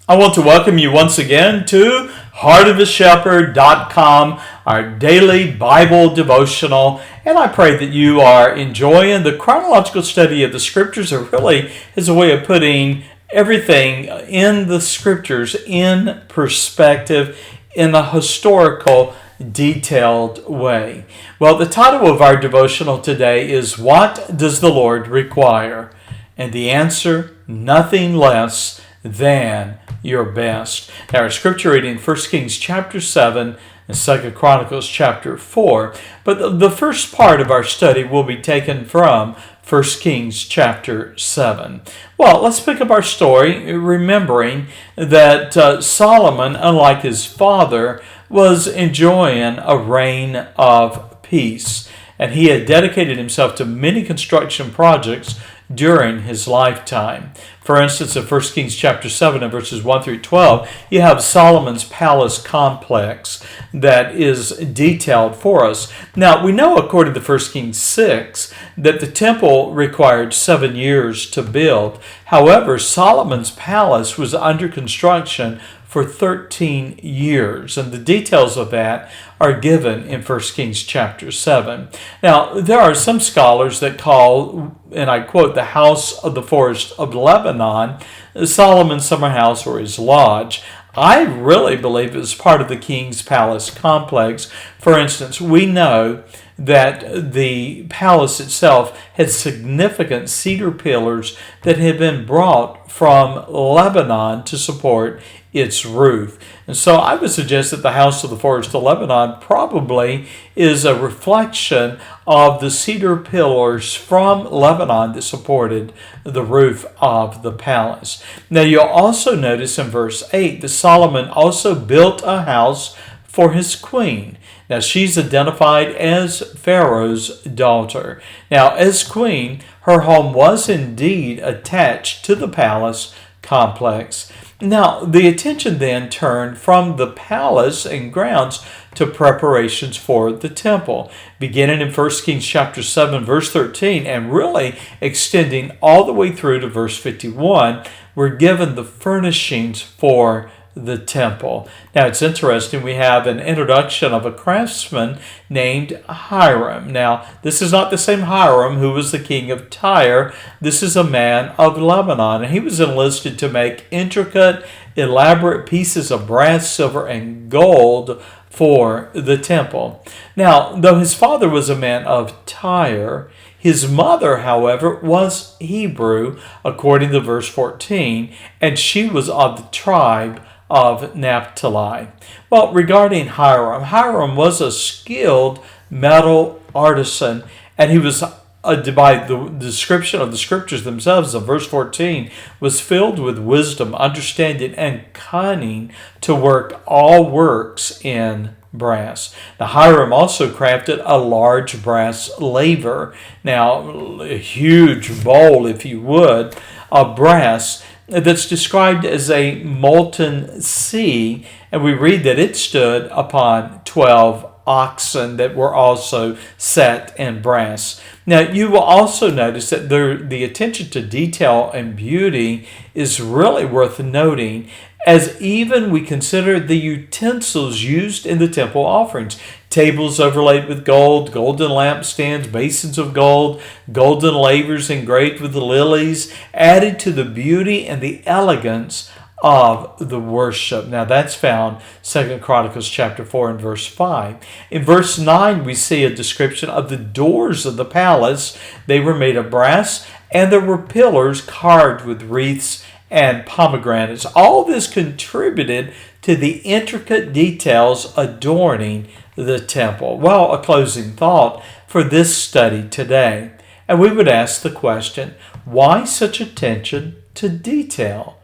I want to welcome you once again to heartofashepherd.com, our daily Bible devotional, and I pray that you are enjoying the chronological study of the Scriptures. It really is a way of putting everything in the Scriptures in perspective in a historical, detailed way. Well, the title of our devotional today is, What Does the Lord Require? And the answer, nothing less than your best. Now, our scripture reading, 1 Kings chapter 7 and 2 Chronicles chapter 4. But the first part of our study will be taken from 1 Kings chapter 7. Well, let's pick up our story, remembering that Solomon, unlike his father, was enjoying a reign of peace. And he had dedicated himself to many construction projects during his lifetime. For instance, in 1 Kings chapter 7 and verses 1 through 12, you have Solomon's palace complex that is detailed for us. Now, we know according to 1 Kings 6 that the temple required 7 years to build. However, Solomon's palace was under construction for 13 years, and the details of that are given in 1 Kings chapter 7. Now, there are some scholars that call, and I quote, the house of the forest of Lebanon Solomon's summer house or his lodge. I really believe it was part of the king's palace complex. For instance, we know that the palace itself had significant cedar pillars that had been brought from Lebanon to support its roof. And so I would suggest that the house of the forest of Lebanon probably is a reflection of the cedar pillars from Lebanon that supported the roof of the palace. Now you'll also notice in verse 8 that Solomon also built a house for his queen. Now she's identified as Pharaoh's daughter. Now as queen, her home was indeed attached to the palace complex. Now, the attention then turned from the palace and grounds to preparations for the temple, beginning in 1 Kings chapter 7, verse 13, and really extending all the way through to verse 51, we're given the furnishings for the temple. Now, it's interesting, we have an introduction of a craftsman named Hiram. Now, this is not the same Hiram who was the king of Tyre. This is a man of Lebanon, and he was enlisted to make intricate, elaborate pieces of brass, silver, and gold for the temple. Now, though his father was a man of Tyre, his mother, however, was Hebrew, according to verse 14, and she was of the tribe of Naphtali. Well, regarding Hiram was a skilled metal artisan, and he was, by the description of the scriptures themselves of verse 14, was filled with wisdom, understanding, and cunning to work all works in brass. Now, Hiram also crafted a large brass laver, now a huge bowl, if you would, of brass that's described as a molten sea, and we read that it stood upon 12 oxen that were also set in brass. Now, you will also notice that the attention to detail and beauty is really worth noting, as even we consider the utensils used in the temple offerings. Tables overlaid with gold, golden lampstands, basins of gold, golden lavers engraved with the lilies, added to the beauty and the elegance of the worship. Now that's found 2 Chronicles chapter 4 and verse 5. In verse 9 we see a description of the doors of the palace. They were made of brass, and there were pillars carved with wreaths and pomegranates. All this contributed to the intricate details adorning the temple. Well, a closing thought for this study today. And we would ask the question, why such attention to detail?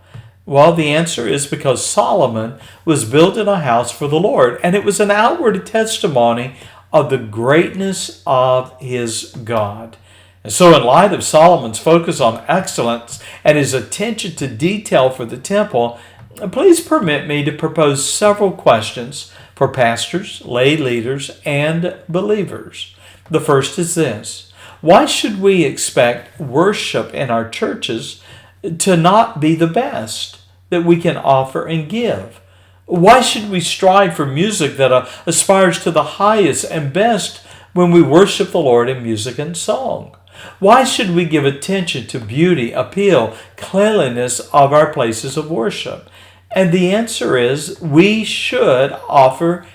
Well, the answer is because Solomon was building a house for the Lord, and it was an outward testimony of the greatness of his God. And so in light of Solomon's focus on excellence and his attention to detail for the temple, please permit me to propose several questions for pastors, lay leaders, and believers. The first is this: why should we expect worship in our churches to not be the best? that we can offer and give? Why should we strive for music that aspires to the highest and best when we worship the Lord in music and song? Why should we give attention to beauty, appeal, cleanliness of our places of worship? And the answer is we should offer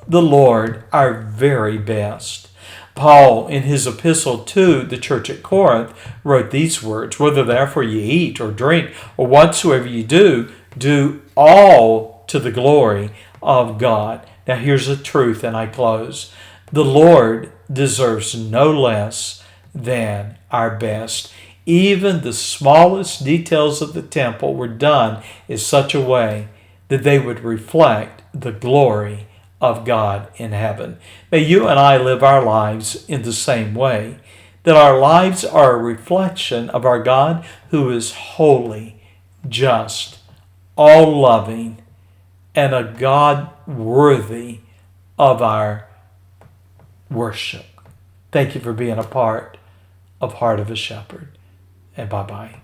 the Lord our very best. Paul, in his epistle to the church at Corinth, wrote these words, "Whether therefore ye eat or drink or whatsoever ye do, do all to the glory of God." Now here's the truth, and I close. The Lord deserves no less than our best. Even the smallest details of the temple were done in such a way that they would reflect the glory of God in heaven. May you and I live our lives in the same way, that our lives are a reflection of our God who is holy, just, all-loving, and a God worthy of our worship. Thank you for being a part of Heart of a Shepherd, and bye-bye.